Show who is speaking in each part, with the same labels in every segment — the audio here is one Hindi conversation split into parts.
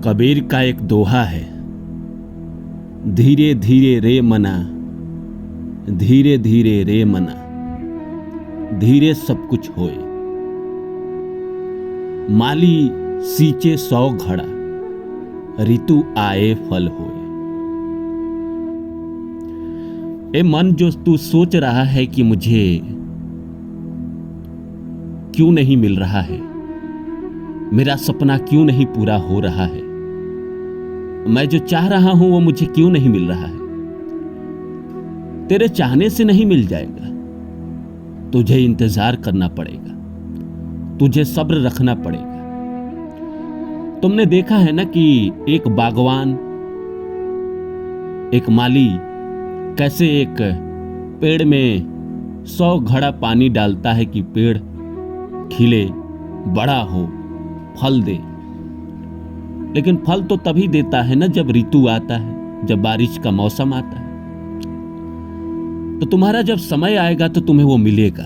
Speaker 1: कबीर का एक दोहा है, धीरे धीरे रे मना, धीरे धीरे रे मना, धीरे सब कुछ होए। माली सींचे 100 घड़ा, ऋतु आए फल होए। ए मन, जो तू सोच रहा है कि मुझे क्यों नहीं मिल रहा है, मेरा सपना क्यों नहीं पूरा हो रहा है, मैं जो चाह रहा हूं वो मुझे क्यों नहीं मिल रहा है, तेरे चाहने से नहीं मिल जाएगा। तुझे इंतजार करना पड़ेगा, तुझे सब्र रखना पड़ेगा। तुमने देखा है ना कि एक बागवान, एक माली कैसे एक पेड़ में 100 घड़ा पानी डालता है कि पेड़ खिले, बड़ा हो, फल दे। लेकिन फल तो तभी देता है ना जब ऋतु आता है, जब बारिश का मौसम आता है। तो तुम्हारा जब समय आएगा तो तुम्हें वो मिलेगा।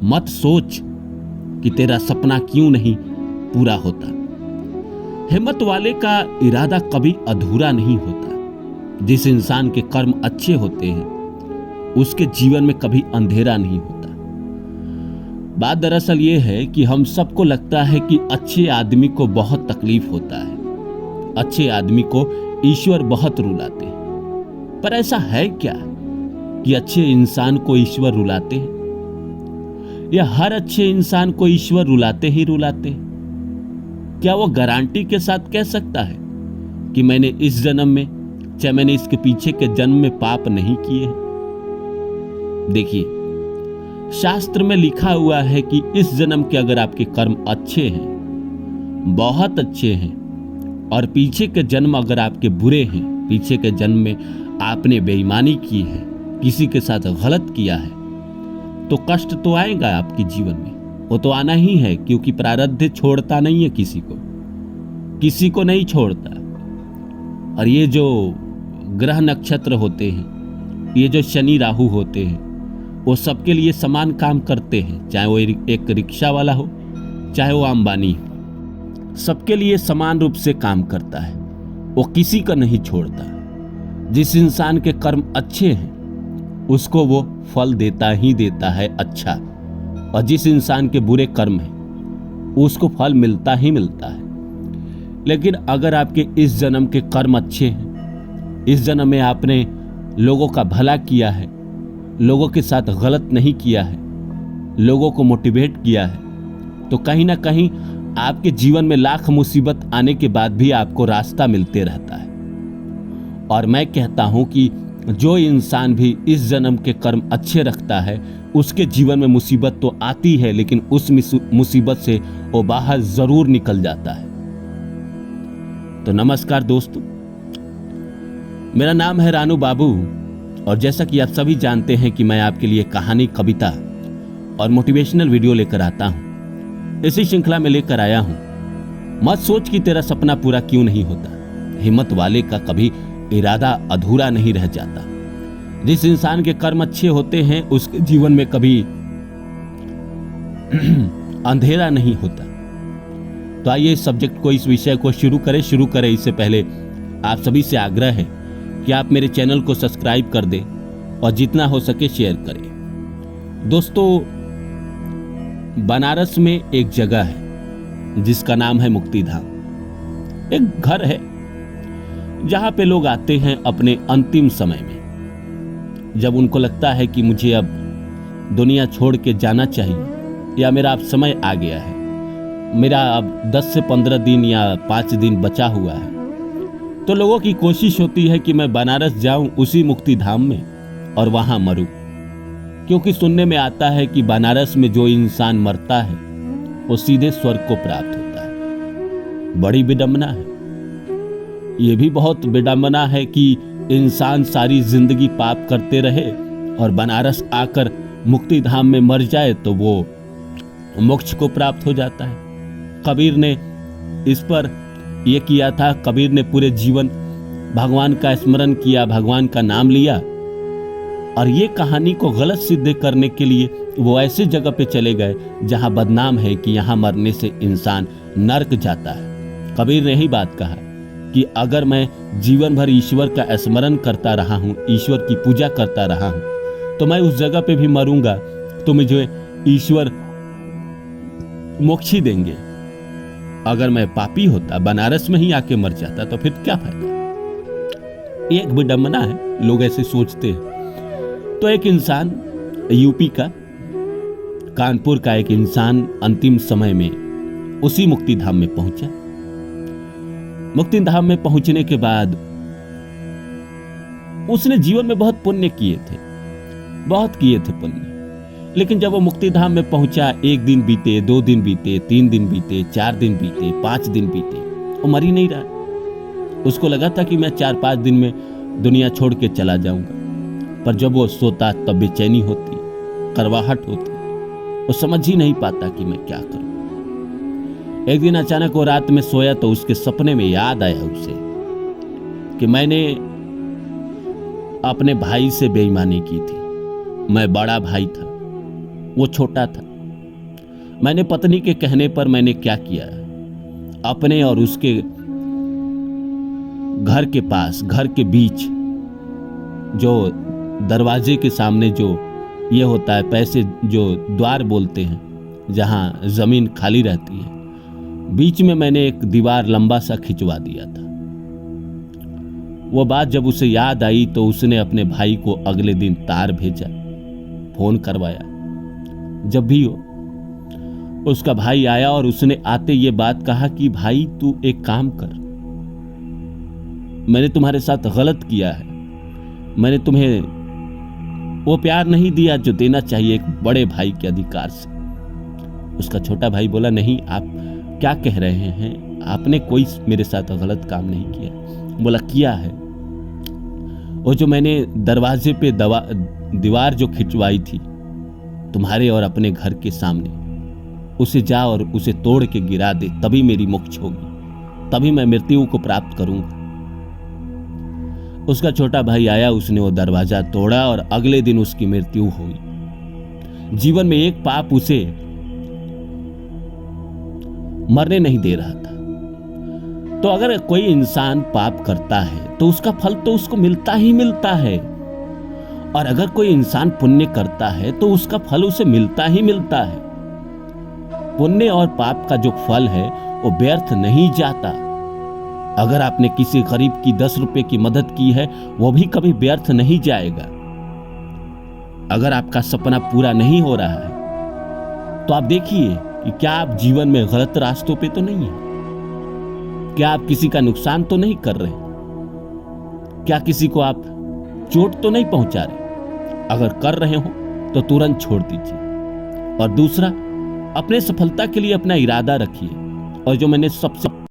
Speaker 1: मत सोच कि तेरा सपना क्यों नहीं पूरा होता। हिम्मत वाले का इरादा कभी अधूरा नहीं होता। जिस इंसान के कर्म अच्छे होते हैं उसके जीवन में कभी अंधेरा नहीं होता। बात दरअसल ये है कि हम सबको लगता है कि अच्छे आदमी को बहुत तकलीफ होता है, अच्छे आदमी को ईश्वर बहुत रुलाते हैं। पर ऐसा है क्या कि अच्छे इंसान को ईश्वर रुलाते हैं, या हर अच्छे इंसान को ईश्वर रुलाते ही रुलाते हैं? क्या वो गारंटी के साथ कह सकता है कि मैंने इस जन्म में, चाहे मैंने इसके पीछे के जन्म में पाप नहीं किए हैं? देखिए, शास्त्र में लिखा हुआ है कि इस जन्म के अगर आपके कर्म अच्छे हैं, बहुत अच्छे हैं, और पीछे के जन्म अगर आपके बुरे हैं, पीछे के जन्म में आपने बेईमानी की है, किसी के साथ गलत किया है, तो कष्ट तो आएगा आपके जीवन में। वो तो आना ही है, क्योंकि प्रारब्ध छोड़ता नहीं है, किसी को नहीं छोड़ता। और ये जो ग्रह नक्षत्र होते हैं, ये जो शनि राहु होते हैं, वो सबके लिए समान काम करते हैं। चाहे वो एक रिक्शा वाला हो, चाहे वो अंबानी हो, सबके लिए समान रूप से काम करता है। वो किसी का नहीं छोड़ता। जिस इंसान के कर्म अच्छे हैं उसको वो फल देता ही देता है अच्छा, और जिस इंसान के बुरे कर्म हैं उसको फल मिलता ही मिलता है। लेकिन अगर आपके इस जन्म के कर्म अच्छे हैं, इस जन्म में आपने लोगों का भला किया है, लोगों के साथ गलत नहीं किया है, लोगों को मोटिवेट किया है, तो कहीं ना कहीं आपके जीवन में लाख मुसीबत आने के बाद भी आपको रास्ता मिलते रहता है। और मैं कहता हूं कि जो इंसान भी इस जन्म के कर्म अच्छे रखता है उसके जीवन में मुसीबत तो आती है, लेकिन उस मुसीबत से वो बाहर जरूर निकल जाता है। तो नमस्कार दोस्तों, मेरा नाम है रानू बाबू, और जैसा कि आप सभी जानते हैं कि मैं आपके लिए कहानी, कविता और मोटिवेशनल वीडियो लेकर आता हूं। इसी श्रृंखला में लेकर आया हूं, मत सोच कि तेरा सपना पूरा क्यों नहीं होता। हिम्मत वाले का कभी इरादा अधूरा नहीं रह जाता। जिस इंसान के कर्म अच्छे होते हैं उसके जीवन में कभी अंधेरा नहीं होता। तो आइए इस सब्जेक्ट को, इस विषय को शुरू करें। इससे पहले आप सभी से आग्रह है कि आप मेरे चैनल को सब्सक्राइब कर दें और जितना हो सके शेयर करें। दोस्तों, बनारस में एक जगह है जिसका नाम है मुक्ति धाम। एक घर है जहां पे लोग आते हैं अपने अंतिम समय में, जब उनको लगता है कि मुझे अब दुनिया छोड़ के जाना चाहिए, या मेरा अब समय आ गया है, मेरा अब 10 से 15 दिन या 5 दिन बचा हुआ है। तो लोगों की कोशिश होती है कि मैं बनारस जाऊं, उसी मुक्ति धाम में, और वहां मरूं, क्योंकि सुनने में आता है कि बनारस में जो इंसान मरता है वो सीधे स्वर्ग को प्राप्त होता है। बड़ी विडंबना है। ये भी बहुत विडंबना है कि इंसान सारी जिंदगी पाप करते रहे और बनारस आकर मुक्ति धाम में मर जाए तो वो मोक्ष को प्राप्त हो जाता है। कबीर ने इस पर यह किया था। कबीर ने पूरे जीवन भगवान का स्मरण किया, भगवान का नाम लिया, और ये कहानी को गलत सिद्ध करने के लिए वो ऐसे जगह पे चले गए जहां बदनाम है कि यहां मरने से इंसान नर्क जाता है। कबीर ने ही बात कहा कि अगर मैं जीवन भर ईश्वर का स्मरण करता रहा हूं, ईश्वर की पूजा करता रहा हूं, तो मैं उस जगह पे भी मरूंगा तो मुझे ईश्वर मोक्ष ही देंगे। अगर मैं पापी होता, बनारस में ही आके मर जाता, तो फिर क्या फायदा। एक विडंबना है, लोग ऐसे सोचते हैं। तो एक इंसान, यूपी का, कानपुर का एक इंसान अंतिम समय में उसी मुक्ति धाम में पहुंचा। मुक्ति धाम में पहुंचने के बाद उसने जीवन में बहुत पुण्य किए थे, बहुत किए थे पुण्य। लेकिन जब वो मुक्ति धाम में पहुंचा, 1 दिन बीते, 2 दिन बीते, 3 दिन बीते, 4 दिन बीते, 5 दिन बीते, वो मर ही नहीं रहा। उसको लगा था कि मैं 4-5 दिन में दुनिया छोड़ के चला जाऊंगा। पर जब वो सोता तब बेचैनी होती, करवाहट होती, वो समझ ही नहीं पाता कि मैं क्या करूं। एक दिन अचानक वो रात में सोया तो उसके सपने में याद आया उसे कि मैंने अपने भाई से बेईमानी की थी। मैं बड़ा भाई था, वो छोटा था। मैंने पत्नी के कहने पर मैंने क्या किया, अपने और उसके घर के पास, घर के बीच, जो दरवाजे के सामने जो ये होता है, पैसे जो द्वार बोलते हैं, जहां जमीन खाली रहती है, बीच में मैंने एक दीवार लंबा सा खिंचवा दिया था। वो बात जब उसे याद आई तो उसने अपने भाई को अगले दिन तार भेजा, फोन करवाया। जब भी हो, उसका भाई आया और उसने आते ये बात कहा कि भाई तू एक काम कर, मैंने तुम्हारे साथ गलत किया है, मैंने तुम्हें वो प्यार नहीं दिया जो देना चाहिए एक बड़े भाई के अधिकार से। उसका छोटा भाई बोला, नहीं आप क्या कह रहे हैं, आपने कोई मेरे साथ गलत काम नहीं किया। बोला किया है, वो जो मैंने दरवाजे पे दीवार जो खिंचवाई थी तुम्हारे और अपने घर के सामने, उसे जा और उसे तोड़ के गिरा दे, तभी मेरी मोक्ष होगी, तभी मैं मृत्यु को प्राप्त करूंगा। उसका छोटा भाई आया, उसने वो दरवाजा तोड़ा और अगले दिन उसकी मृत्यु हुई। जीवन में एक पाप उसे मरने नहीं दे रहा था। तो अगर कोई इंसान पाप करता है तो उसका फल तो उसको मिलता ही मिलता है, और अगर कोई इंसान पुण्य करता है तो उसका फल उसे मिलता ही मिलता है। पुण्य और पाप का जो फल है वो व्यर्थ नहीं जाता। अगर आपने किसी गरीब की 10 रुपए की मदद की है, वो भी कभी व्यर्थ नहीं जाएगा। अगर आपका सपना पूरा नहीं हो रहा है तो आप देखिए कि क्या आप जीवन में गलत रास्तों पे तो नहीं है, क्या आप किसी का नुकसान तो नहीं कर रहे, क्या किसी को आप चोट तो नहीं पहुंचा रहे। अगर कर रहे हो तो तुरंत छोड़ दीजिए। और दूसरा, अपने सफलता के लिए अपना इरादा रखिए। और जो मैंने सबसे